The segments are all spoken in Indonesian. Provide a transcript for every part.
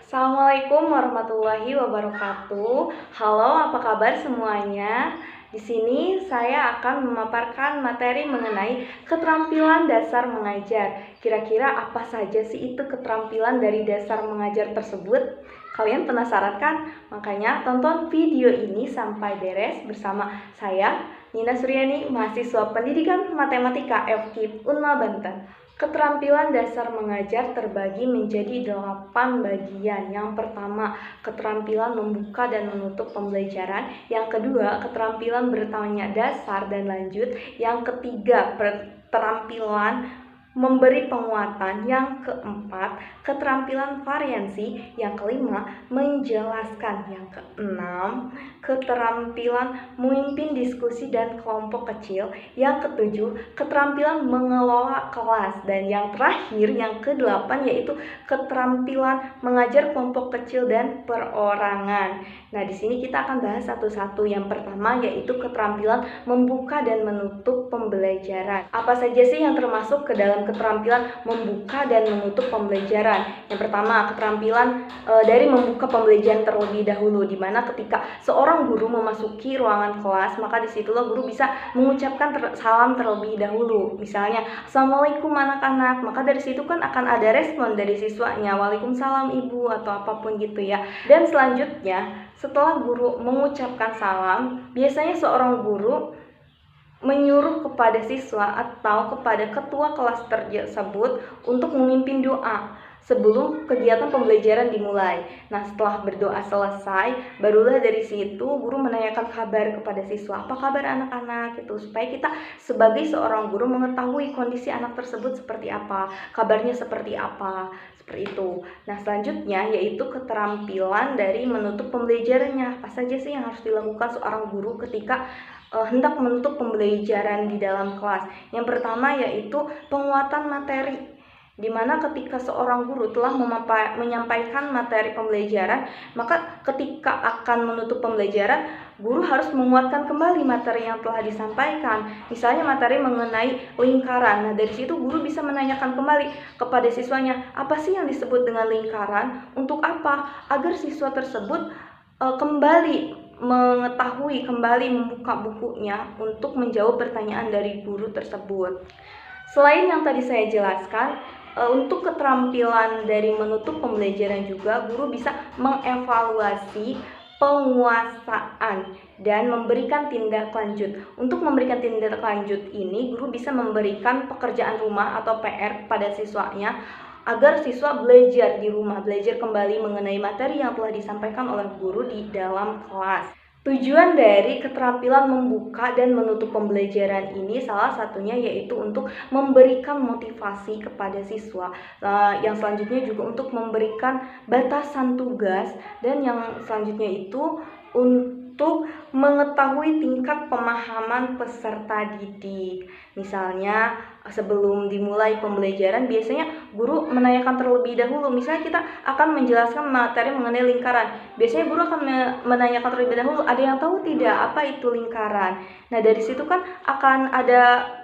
Assalamualaikum warahmatullahi wabarakatuh. Halo, apa kabar semuanya? Di sini saya akan memaparkan materi mengenai keterampilan dasar mengajar. Kira-kira apa saja sih itu keterampilan dari dasar mengajar tersebut? Kalian penasaran kan? Makanya tonton video ini sampai beres bersama saya, Nina Suryani, mahasiswa Pendidikan Matematika FKIP Unma Banten. Keterampilan dasar mengajar terbagi menjadi 8 bagian. Yang pertama, keterampilan membuka dan menutup pembelajaran. Yang kedua, keterampilan bertanya dasar dan lanjut. Yang ketiga, keterampilan memberi penguatan. Yang keempat, keterampilan variansi. Yang kelima, menjelaskan. Yang keenam, keterampilan memimpin diskusi dan kelompok kecil. Yang ketujuh, keterampilan mengelola kelas. Dan yang terakhir, yang kedelapan, yaitu keterampilan mengajar kelompok kecil dan perorangan. Nah, di sini kita akan bahas satu-satu. Yang pertama yaitu keterampilan membuka dan menutup pembelajaran. Apa saja sih yang termasuk ke dalam keterampilan membuka dan menutup pembelajaran? Yang pertama, keterampilan dari membuka pembelajaran terlebih dahulu, di mana ketika seorang guru memasuki ruangan kelas, maka disitulah guru bisa mengucapkan salam terlebih dahulu. Misalnya, Assalamualaikum anak-anak, maka dari situ kan akan ada respon dari siswanya, Waalaikumsalam ibu, atau apapun gitu ya. Dan selanjutnya, setelah guru mengucapkan salam, biasanya seorang guru menyuruh kepada siswa atau kepada ketua kelas tersebut untuk memimpin doa sebelum kegiatan pembelajaran dimulai. Nah, setelah berdoa selesai, barulah dari situ guru menanyakan kabar kepada siswa. Apa kabar anak-anak? Gitu, supaya kita sebagai seorang guru mengetahui kondisi anak tersebut seperti apa, kabarnya seperti apa, seperti itu. Nah, selanjutnya yaitu keterampilan dari menutup pembelajarannya. Apa saja sih yang harus dilakukan seorang guru ketika hendak menutup pembelajaran di dalam kelas? Yang pertama yaitu penguatan materi, di mana ketika seorang guru telah menyampaikan materi pembelajaran, maka ketika akan menutup pembelajaran, guru harus menguatkan kembali materi yang telah disampaikan. Misalnya materi mengenai lingkaran. Nah, dari situ guru bisa menanyakan kembali kepada siswanya, apa sih yang disebut dengan lingkaran? Untuk apa? Agar siswa tersebut kembali mengetahui, kembali membuka bukunya untuk menjawab pertanyaan dari guru tersebut. Selain yang tadi saya jelaskan, untuk keterampilan dari menutup pembelajaran juga guru bisa mengevaluasi penguasaan dan memberikan tindak lanjut. Untuk memberikan tindak lanjut ini, guru bisa memberikan pekerjaan rumah atau PR kepada siswanya agar siswa belajar di rumah, belajar kembali mengenai materi yang telah disampaikan oleh guru di dalam kelas. Tujuan dari keterampilan membuka dan menutup pembelajaran ini salah satunya yaitu untuk memberikan motivasi kepada siswa. Yang selanjutnya juga untuk memberikan batasan tugas, dan yang selanjutnya itu untuk mengetahui tingkat pemahaman peserta didik. Misalnya sebelum dimulai pembelajaran, biasanya guru menanyakan terlebih dahulu. Misalnya kita akan menjelaskan materi mengenai lingkaran, biasanya guru akan menanyakan terlebih dahulu, ada yang tahu tidak apa itu lingkaran? Nah, dari situ kan akan ada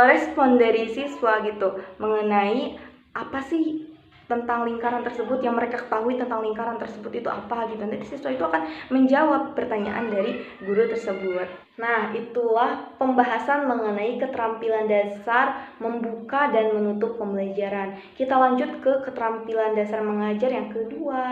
respon dari siswa gitu mengenai apa sih tentang lingkaran tersebut, yang mereka ketahui tentang lingkaran tersebut itu apa gitu. Nanti siswa itu akan menjawab pertanyaan dari guru tersebut. Nah, itulah pembahasan mengenai keterampilan dasar membuka dan menutup pembelajaran. Kita lanjut ke keterampilan dasar mengajar yang kedua,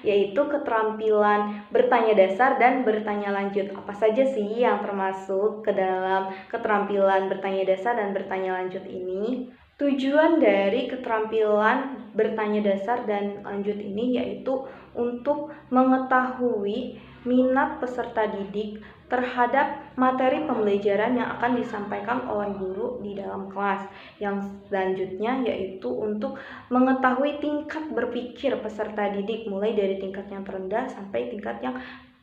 yaitu keterampilan bertanya dasar dan bertanya lanjut. Apa saja sih yang termasuk ke dalam keterampilan bertanya dasar dan bertanya lanjut ini? Tujuan dari keterampilan bertanya dasar dan lanjut ini yaitu untuk mengetahui minat peserta didik terhadap materi pembelajaran yang akan disampaikan oleh guru di dalam kelas. Yang selanjutnya yaitu untuk mengetahui tingkat berpikir peserta didik, mulai dari tingkat yang terendah sampai tingkat yang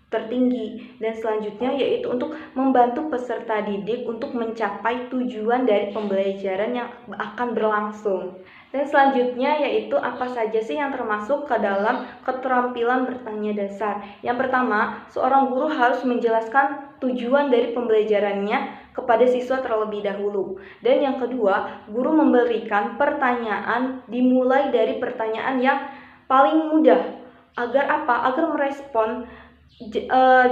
tertinggi. Dan selanjutnya yaitu untuk membantu peserta didik untuk mencapai tujuan dari pembelajaran yang akan berlangsung. Dan selanjutnya yaitu apa saja sih yang termasuk ke dalam keterampilan bertanya dasar. Yang pertama, seorang guru harus menjelaskan tujuan dari pembelajarannya kepada siswa terlebih dahulu. Dan yang kedua, guru memberikan pertanyaan dimulai dari pertanyaan yang paling mudah Agar apa? Agar merespon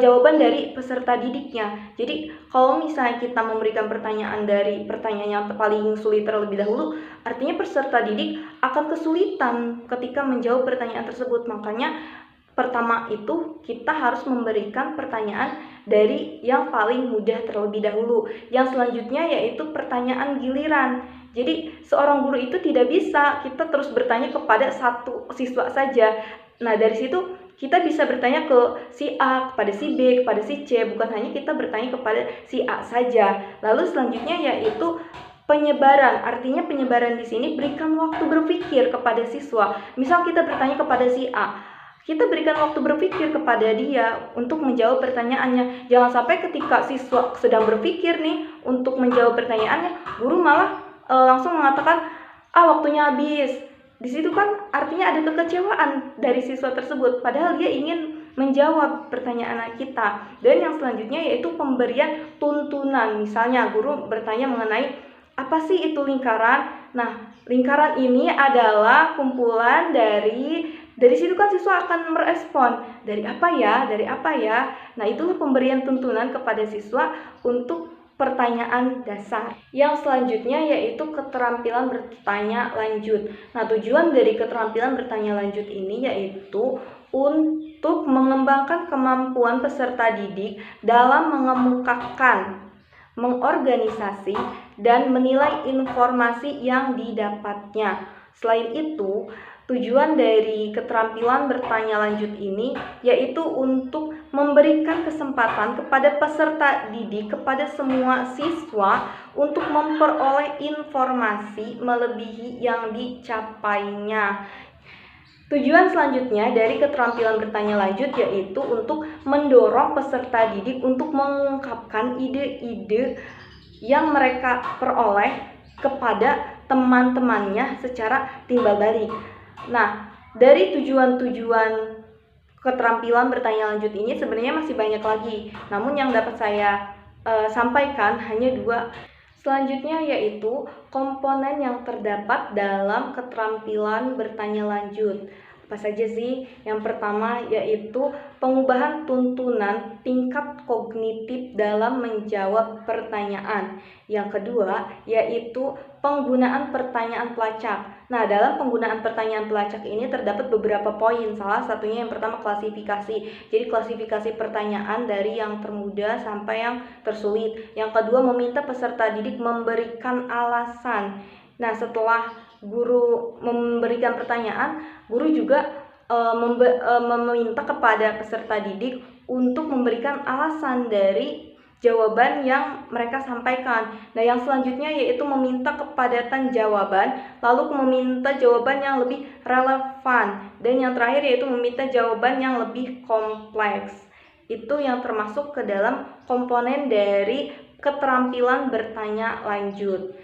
jawaban dari peserta didiknya. Jadi kalau misalnya kita memberikan pertanyaan dari pertanyaan yang paling sulit terlebih dahulu, artinya peserta didik akan kesulitan ketika menjawab pertanyaan tersebut. Makanya pertama itu kita harus memberikan pertanyaan dari yang paling mudah terlebih dahulu. Yang selanjutnya yaitu pertanyaan giliran. Jadi seorang guru itu tidak bisa kita terus bertanya kepada satu siswa saja. Nah, dari situ kita bisa bertanya ke si A, kepada si B, kepada si C, bukan hanya kita bertanya kepada si A saja. Lalu selanjutnya yaitu penyebaran. Artinya penyebaran di sini berikan waktu berpikir kepada siswa. Misal kita bertanya kepada si A, kita berikan waktu berpikir kepada dia untuk menjawab pertanyaannya. Jangan sampai ketika siswa sedang berpikir nih untuk menjawab pertanyaannya, guru malah langsung mengatakan, waktunya habis. Di situ kan artinya ada kekecewaan dari siswa tersebut, padahal dia ingin menjawab pertanyaan kita. Dan yang selanjutnya yaitu pemberian tuntunan. Misalnya guru bertanya mengenai apa sih itu lingkaran? Nah, lingkaran ini adalah kumpulan dari situ kan siswa akan merespon, dari apa ya? Nah, itulah pemberian tuntunan kepada siswa untuk pertanyaan dasar. Yang selanjutnya yaitu keterampilan bertanya lanjut. Nah, tujuan dari keterampilan bertanya lanjut ini yaitu untuk mengembangkan kemampuan peserta didik dalam mengemukakan, mengorganisasi, dan menilai informasi yang didapatnya. Selain itu, tujuan dari keterampilan bertanya lanjut ini yaitu untuk memberikan kesempatan kepada peserta didik, kepada semua siswa untuk memperoleh informasi melebihi yang dicapainya. Tujuan selanjutnya dari keterampilan bertanya lanjut yaitu untuk mendorong peserta didik untuk mengungkapkan ide-ide yang mereka peroleh kepada teman-temannya secara timbal balik. Nah, dari tujuan-tujuan keterampilan bertanya lanjut ini sebenarnya masih banyak lagi. Namun yang dapat saya sampaikan hanya 2. Selanjutnya yaitu komponen yang terdapat dalam keterampilan bertanya lanjut. Apa saja sih? Yang pertama yaitu pengubahan tuntunan tingkat kognitif dalam menjawab pertanyaan. Yang kedua yaitu penggunaan pertanyaan pelacak. Nah, dalam penggunaan pertanyaan pelacak ini terdapat beberapa poin. Salah satunya yang pertama klasifikasi. Jadi klasifikasi pertanyaan dari yang termudah sampai yang tersulit. Yang kedua meminta peserta didik memberikan alasan. Nah, setelah guru memberikan pertanyaan, guru juga meminta kepada peserta didik untuk memberikan alasan dari jawaban yang mereka sampaikan. Nah, yang selanjutnya yaitu meminta kepadatan jawaban, lalu meminta jawaban yang lebih relevan, dan yang terakhir yaitu meminta jawaban yang lebih kompleks. Itu yang termasuk ke dalam komponen dari keterampilan bertanya lanjut.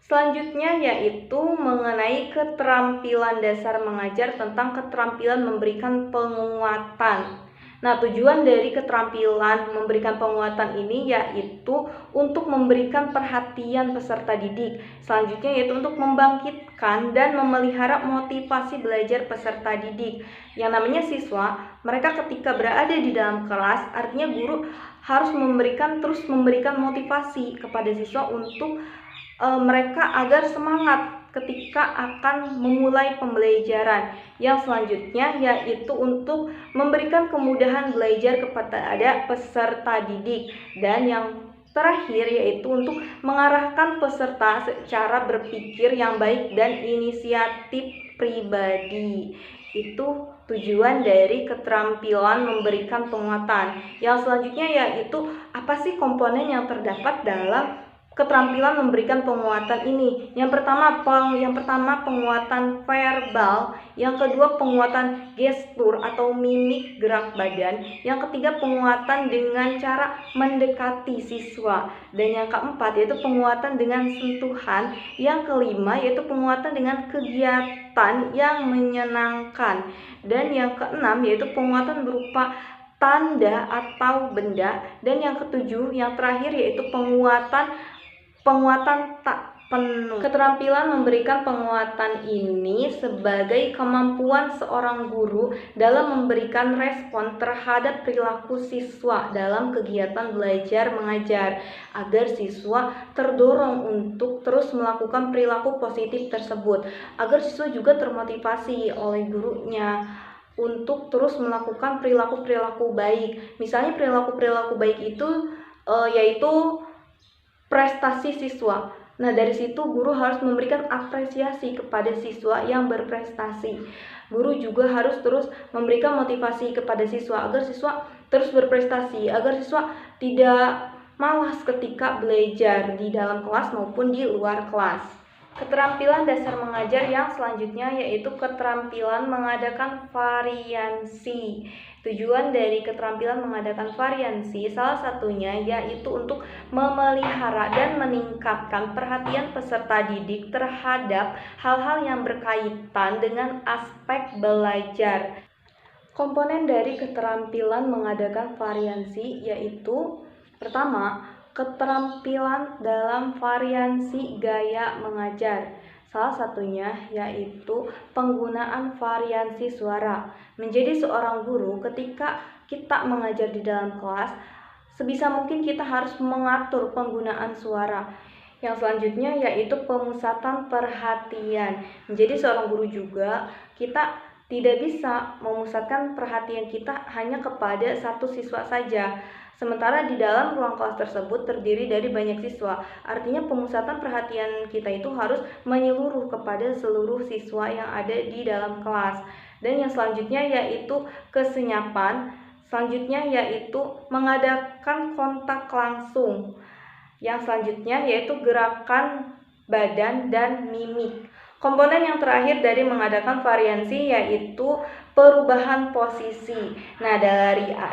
Selanjutnya yaitu mengenai keterampilan dasar mengajar tentang keterampilan memberikan penguatan. Nah, tujuan dari keterampilan memberikan penguatan ini yaitu untuk memberikan perhatian peserta didik. Selanjutnya yaitu untuk membangkitkan dan memelihara motivasi belajar peserta didik. Yang namanya siswa, mereka ketika berada di dalam kelas, artinya guru harus terus memberikan motivasi kepada siswa untuk mereka agar semangat ketika akan memulai pembelajaran. Yang selanjutnya yaitu untuk memberikan kemudahan belajar kepada peserta didik. Dan yang terakhir yaitu untuk mengarahkan peserta secara berpikir yang baik dan inisiatif pribadi. Itu tujuan dari keterampilan memberikan penguatan. Yang selanjutnya yaitu apa sih komponen yang terdapat dalam keterampilan memberikan penguatan ini. Yang pertama penguatan verbal, yang kedua penguatan gestur atau mimik gerak badan, yang ketiga penguatan dengan cara mendekati siswa, dan yang keempat yaitu penguatan dengan sentuhan, yang kelima yaitu penguatan dengan kegiatan yang menyenangkan, dan yang keenam yaitu penguatan berupa tanda atau benda, dan yang ketujuh yang terakhir yaitu penguatan penuh. Keterampilan memberikan penguatan ini sebagai kemampuan seorang guru dalam memberikan respon terhadap perilaku siswa dalam kegiatan belajar mengajar, agar siswa terdorong untuk terus melakukan perilaku positif tersebut, agar siswa juga termotivasi oleh gurunya untuk terus melakukan perilaku-perilaku baik. Misalnya perilaku-perilaku baik itu yaitu prestasi siswa. Nah, dari situ guru harus memberikan apresiasi kepada siswa yang berprestasi. Guru juga harus terus memberikan motivasi kepada siswa agar siswa terus berprestasi, agar siswa tidak malas ketika belajar di dalam kelas maupun di luar kelas. Keterampilan dasar mengajar yang selanjutnya yaitu keterampilan mengadakan variansi. Tujuan dari keterampilan mengadakan variansi salah satunya yaitu untuk memelihara dan meningkatkan perhatian peserta didik terhadap hal-hal yang berkaitan dengan aspek belajar. Komponen dari keterampilan mengadakan variansi yaitu pertama, keterampilan dalam variansi gaya mengajar. Salah satunya yaitu penggunaan variansi suara. Menjadi seorang guru, ketika kita mengajar di dalam kelas, sebisa mungkin kita harus mengatur penggunaan suara. Yang selanjutnya yaitu pemusatan perhatian. Menjadi seorang guru juga, kita tidak bisa memusatkan perhatian kita hanya kepada satu siswa saja. Sementara di dalam ruang kelas tersebut terdiri dari banyak siswa. Artinya pemusatan perhatian kita itu harus menyeluruh kepada seluruh siswa yang ada di dalam kelas. Dan yang selanjutnya yaitu kesenyapan. Selanjutnya yaitu mengadakan kontak langsung. Yang selanjutnya yaitu gerakan badan dan mimik. Komponen yang terakhir dari mengadakan variansi yaitu perubahan posisi. Nah,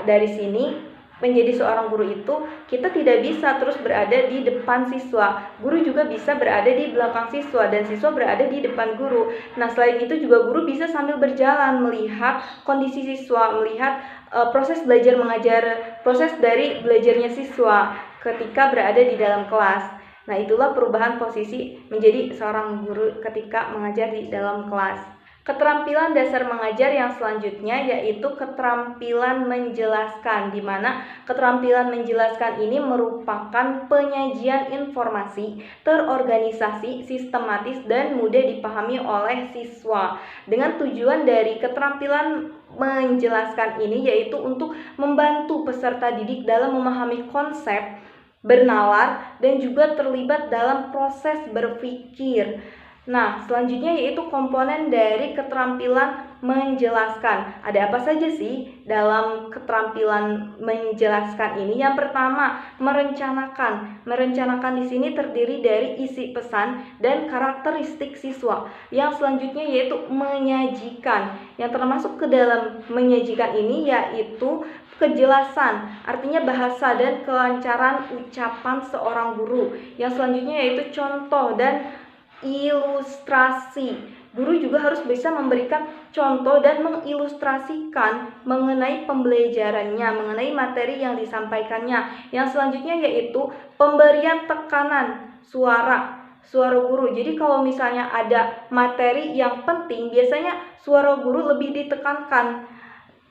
dari sini menjadi seorang guru itu kita tidak bisa terus berada di depan siswa. Guru juga bisa berada di belakang siswa dan siswa berada di depan guru. Nah, selain itu juga guru bisa sambil berjalan melihat kondisi siswa, melihat proses belajar mengajar, proses dari belajarnya siswa ketika berada di dalam kelas. Nah, itulah perubahan posisi menjadi seorang guru ketika mengajar di dalam kelas. Keterampilan dasar mengajar yang selanjutnya yaitu keterampilan menjelaskan, di mana keterampilan menjelaskan ini merupakan penyajian informasi terorganisasi, sistematis, dan mudah dipahami oleh siswa. Dengan tujuan dari keterampilan menjelaskan ini yaitu untuk membantu peserta didik dalam memahami konsep, bernalar, dan juga terlibat dalam proses berpikir. Nah, selanjutnya yaitu komponen dari keterampilan menjelaskan. Ada apa saja sih dalam keterampilan menjelaskan ini? Yang pertama, merencanakan. Merencanakan di sini terdiri dari isi pesan dan karakteristik siswa. Yang selanjutnya yaitu menyajikan. Yang termasuk ke dalam menyajikan ini yaitu kejelasan, artinya bahasa dan kelancaran ucapan seorang guru. Yang selanjutnya yaitu contoh dan ilustrasi. Guru juga harus bisa memberikan contoh dan mengilustrasikan mengenai pembelajarannya, mengenai materi yang disampaikannya. Yang selanjutnya yaitu pemberian tekanan suara guru. Jadi kalau misalnya ada materi yang penting, biasanya suara guru lebih ditekankan.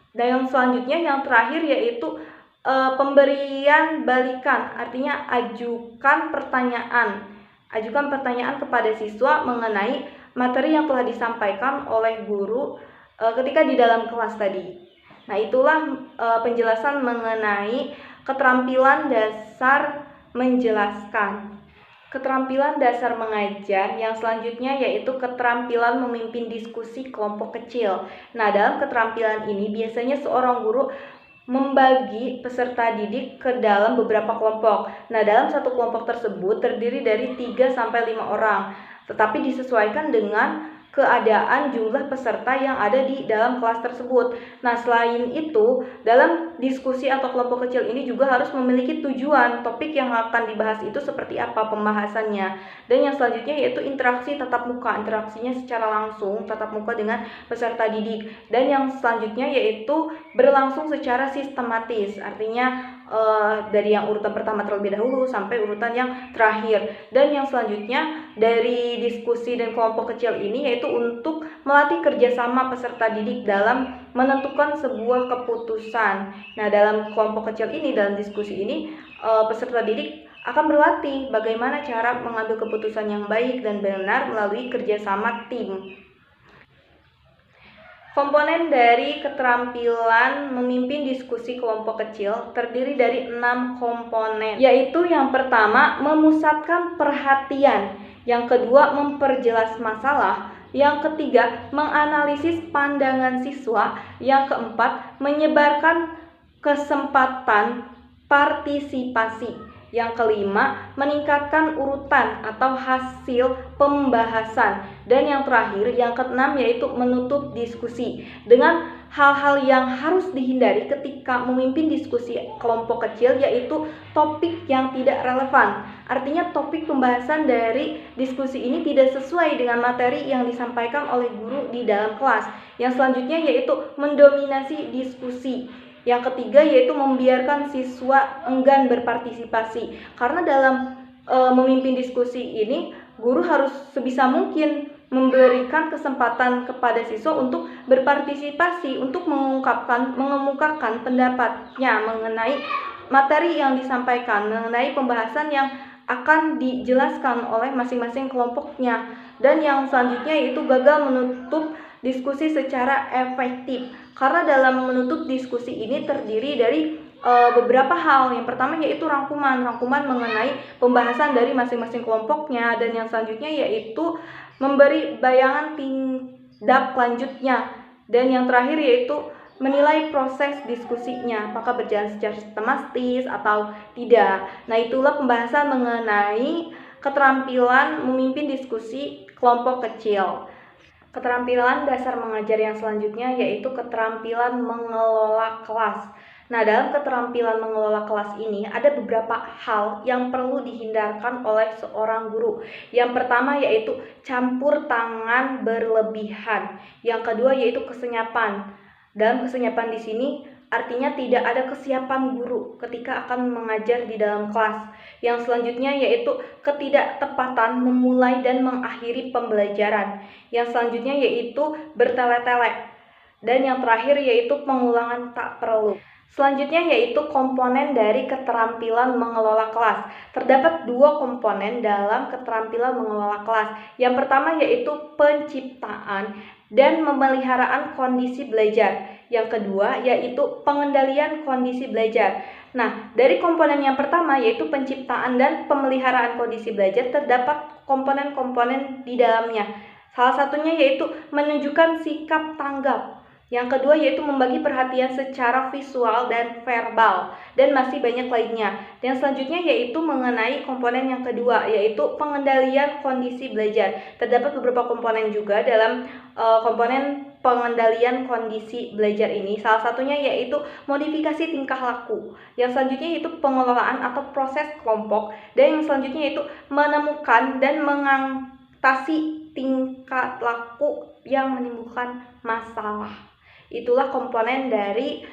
Dan yang selanjutnya yang terakhir yaitu pemberian balikan, artinya ajukan pertanyaan. Ajukan pertanyaan kepada siswa mengenai materi yang telah disampaikan oleh guru ketika di dalam kelas tadi. Nah, itulah penjelasan mengenai keterampilan dasar menjelaskan. Keterampilan dasar mengajar yang selanjutnya yaitu keterampilan memimpin diskusi kelompok kecil. Nah, dalam keterampilan ini biasanya seorang guru membagi peserta didik ke dalam beberapa kelompok. Nah, dalam satu kelompok tersebut terdiri dari 3-5 orang, tetapi disesuaikan dengan keadaan jumlah peserta yang ada di dalam kelas tersebut. Nah, selain itu, dalam diskusi atau kelompok kecil ini juga harus memiliki tujuan. Topik yang akan dibahas itu seperti apa pembahasannya. Dan yang selanjutnya yaitu interaksi tatap muka. Interaksinya secara langsung tatap muka dengan peserta didik. Dan yang selanjutnya yaitu berlangsung secara sistematis. Artinya dari yang urutan pertama terlebih dahulu sampai urutan yang terakhir. Dan yang selanjutnya dari diskusi dan kelompok kecil ini yaitu untuk melatih kerjasama peserta didik dalam menentukan sebuah keputusan. Nah, dalam kelompok kecil ini, dalam diskusi ini, peserta didik akan berlatih bagaimana cara mengambil keputusan yang baik dan benar melalui kerjasama tim. Komponen dari keterampilan memimpin diskusi kelompok kecil terdiri dari 6 komponen, yaitu yang pertama memusatkan perhatian, yang kedua memperjelas masalah, yang ketiga menganalisis pandangan siswa, yang keempat menyebarkan kesempatan partisipasi, yang kelima, meningkatkan urutan atau hasil pembahasan. Dan yang terakhir, yang keenam, yaitu menutup diskusi. Dengan hal-hal yang harus dihindari ketika memimpin diskusi kelompok kecil, yaitu topik yang tidak relevan. Artinya topik pembahasan dari diskusi ini tidak sesuai dengan materi yang disampaikan oleh guru di dalam kelas. Yang selanjutnya yaitu mendominasi diskusi. Yang ketiga yaitu membiarkan siswa enggan berpartisipasi. Karena dalam memimpin diskusi ini, guru harus sebisa mungkin memberikan kesempatan kepada siswa untuk berpartisipasi, untuk mengemukakan pendapatnya mengenai materi yang disampaikan, mengenai pembahasan yang akan dijelaskan oleh masing-masing kelompoknya. Dan yang selanjutnya yaitu gagal menutup diskusi secara efektif. Karena dalam menutup diskusi ini terdiri dari beberapa hal. Yang pertama yaitu rangkuman mengenai pembahasan dari masing-masing kelompoknya, dan yang selanjutnya yaitu memberi bayangan tindak lanjutnya, dan yang terakhir yaitu menilai proses diskusinya apakah berjalan secara sistematis atau tidak. Nah, itulah pembahasan mengenai keterampilan memimpin diskusi kelompok kecil. Keterampilan dasar mengajar yang selanjutnya yaitu keterampilan mengelola kelas. Nah, dalam keterampilan mengelola kelas ini ada beberapa hal yang perlu dihindarkan oleh seorang guru. Yang pertama yaitu campur tangan berlebihan. Yang kedua yaitu kesenyapan. Dalam kesenyapan di sini artinya tidak ada kesiapan guru ketika akan mengajar di dalam kelas. Yang selanjutnya yaitu ketidaktepatan memulai dan mengakhiri pembelajaran. Yang selanjutnya yaitu bertele-tele. Dan yang terakhir yaitu pengulangan tak perlu. Selanjutnya yaitu komponen dari keterampilan mengelola kelas. Terdapat 2 komponen dalam keterampilan mengelola kelas. Yang pertama yaitu penciptaan dan pemeliharaan kondisi belajar. Yang kedua yaitu pengendalian kondisi belajar. Nah, dari komponen yang pertama yaitu penciptaan dan pemeliharaan kondisi belajar terdapat komponen-komponen di dalamnya. Salah satunya yaitu menunjukkan sikap tanggap. Yang kedua yaitu membagi perhatian secara visual dan verbal, dan masih banyak lainnya. Yang selanjutnya yaitu mengenai komponen yang kedua yaitu pengendalian kondisi belajar. Terdapat beberapa komponen juga dalam komponen pengendalian kondisi belajar ini. Salah satunya yaitu modifikasi tingkah laku. Yang selanjutnya yaitu pengelolaan atau proses kelompok, dan yang selanjutnya yaitu menemukan dan mengatasi tingkah laku yang menimbulkan masalah. Itulah komponen dari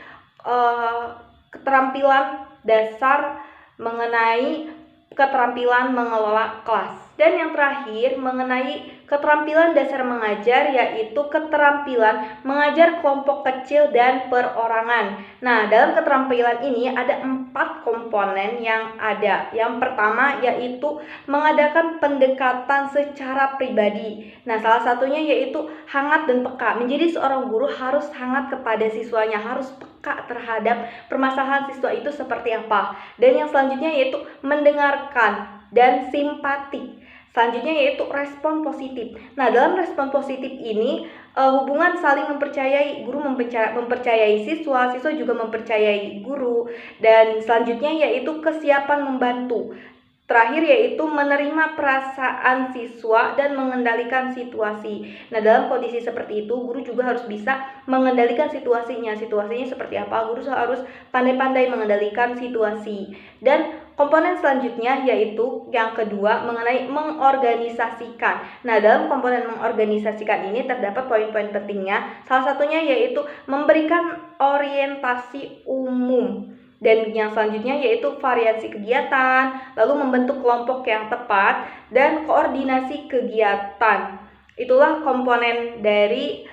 keterampilan dasar mengenai keterampilan mengelola kelas. Dan yang terakhir mengenai keterampilan dasar mengajar yaitu keterampilan mengajar kelompok kecil dan perorangan. Nah, dalam keterampilan ini ada 4 komponen yang ada. Yang pertama yaitu mengadakan pendekatan secara pribadi. Nah, salah satunya yaitu hangat dan peka. Menjadi seorang guru harus hangat kepada siswanya, harus peka terhadap permasalahan siswa itu seperti apa. Dan yang selanjutnya yaitu mendengarkan dan simpati. Selanjutnya yaitu respon positif. Nah, dalam respon positif ini hubungan saling mempercayai, guru mempercayai siswa, siswa juga mempercayai guru. Dan selanjutnya yaitu kesiapan membantu. Terakhir yaitu menerima perasaan siswa dan mengendalikan situasi. Nah, dalam kondisi seperti itu, guru juga harus bisa mengendalikan situasinya. Situasinya seperti apa? Guru harus pandai-pandai mengendalikan situasi. Dan komponen selanjutnya yaitu yang kedua mengenai mengorganisasikan. Nah, dalam komponen mengorganisasikan ini terdapat poin-poin pentingnya. Salah satunya yaitu memberikan orientasi umum. Dan yang selanjutnya yaitu variasi kegiatan, lalu membentuk kelompok yang tepat, dan koordinasi kegiatan. Itulah komponen dari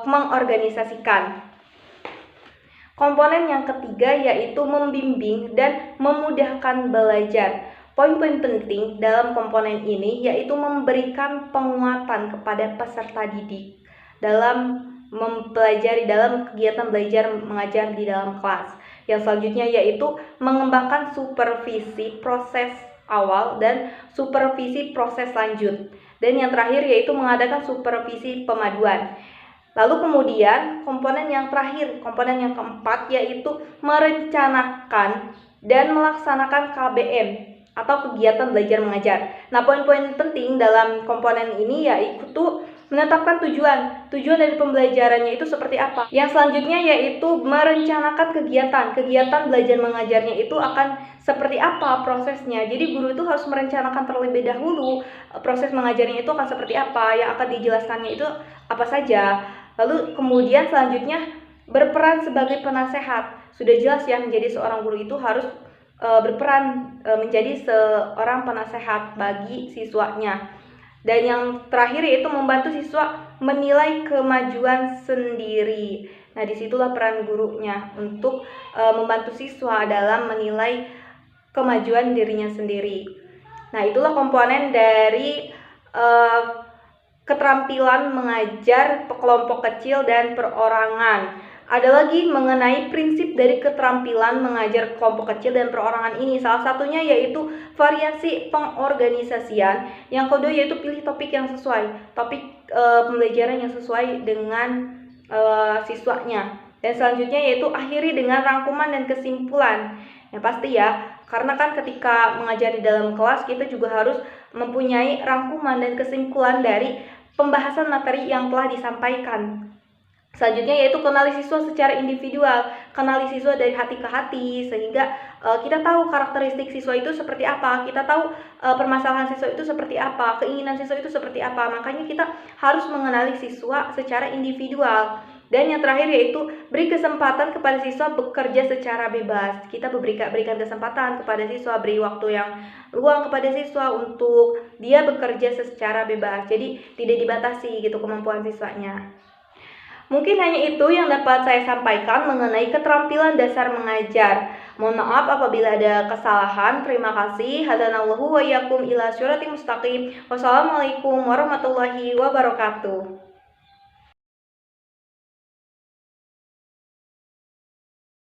mengorganisasikan. Komponen yang ketiga yaitu membimbing dan memudahkan belajar. Poin-poin penting dalam komponen ini yaitu memberikan penguatan kepada peserta didik dalam mempelajari dalam kegiatan belajar mengajar di dalam kelas. Yang selanjutnya yaitu mengembangkan supervisi proses awal dan supervisi proses lanjut. Dan yang terakhir yaitu mengadakan supervisi pemaduan. Lalu kemudian komponen yang terakhir, komponen yang keempat yaitu merencanakan dan melaksanakan KBM atau kegiatan belajar mengajar. Nah, poin-poin penting dalam komponen ini yaitu menetapkan tujuan dari pembelajarannya itu seperti apa. Yang selanjutnya yaitu merencanakan kegiatan belajar mengajarnya itu akan seperti apa prosesnya. Jadi guru itu harus merencanakan terlebih dahulu proses mengajarnya itu akan seperti apa, yang akan dijelaskannya itu apa saja. Lalu kemudian selanjutnya berperan sebagai penasehat. Sudah jelas ya, menjadi seorang guru itu harus berperan menjadi seorang penasehat bagi siswanya. Dan yang terakhir yaitu membantu siswa menilai kemajuan sendiri. Nah, disitulah peran gurunya untuk membantu siswa dalam menilai kemajuan dirinya sendiri. Nah, itulah komponen dari keterampilan mengajar kelompok kecil dan perorangan. Ada lagi mengenai prinsip dari keterampilan mengajar kelompok kecil dan perorangan ini. Salah satunya yaitu variasi pengorganisasian. Yang kedua yaitu pilih topik yang sesuai, topik pembelajaran yang sesuai dengan siswanya. Dan selanjutnya yaitu akhiri dengan rangkuman dan kesimpulan. Ya pasti ya, karena kan ketika mengajar di dalam kelas kita juga harus mempunyai rangkuman dan kesimpulan dari pembahasan materi yang telah disampaikan. Selanjutnya yaitu kenali siswa secara individual, kenali siswa dari hati ke hati, sehingga kita tahu karakteristik siswa itu seperti apa, kita tahu permasalahan siswa itu seperti apa, keinginan siswa itu seperti apa. Makanya kita harus mengenali siswa secara individual. Dan yang terakhir yaitu beri kesempatan kepada siswa bekerja secara bebas. Kita berikan kesempatan kepada siswa, beri waktu yang luang kepada siswa untuk dia bekerja secara bebas. Jadi tidak dibatasi gitu kemampuan siswanya. Mungkin hanya itu yang dapat saya sampaikan mengenai keterampilan dasar mengajar. Mohon maaf apabila ada kesalahan. Terima kasih. Hadanallahu wa iyyakum ila syiratal mustaqim. Wassalamualaikum warahmatullahi wabarakatuh.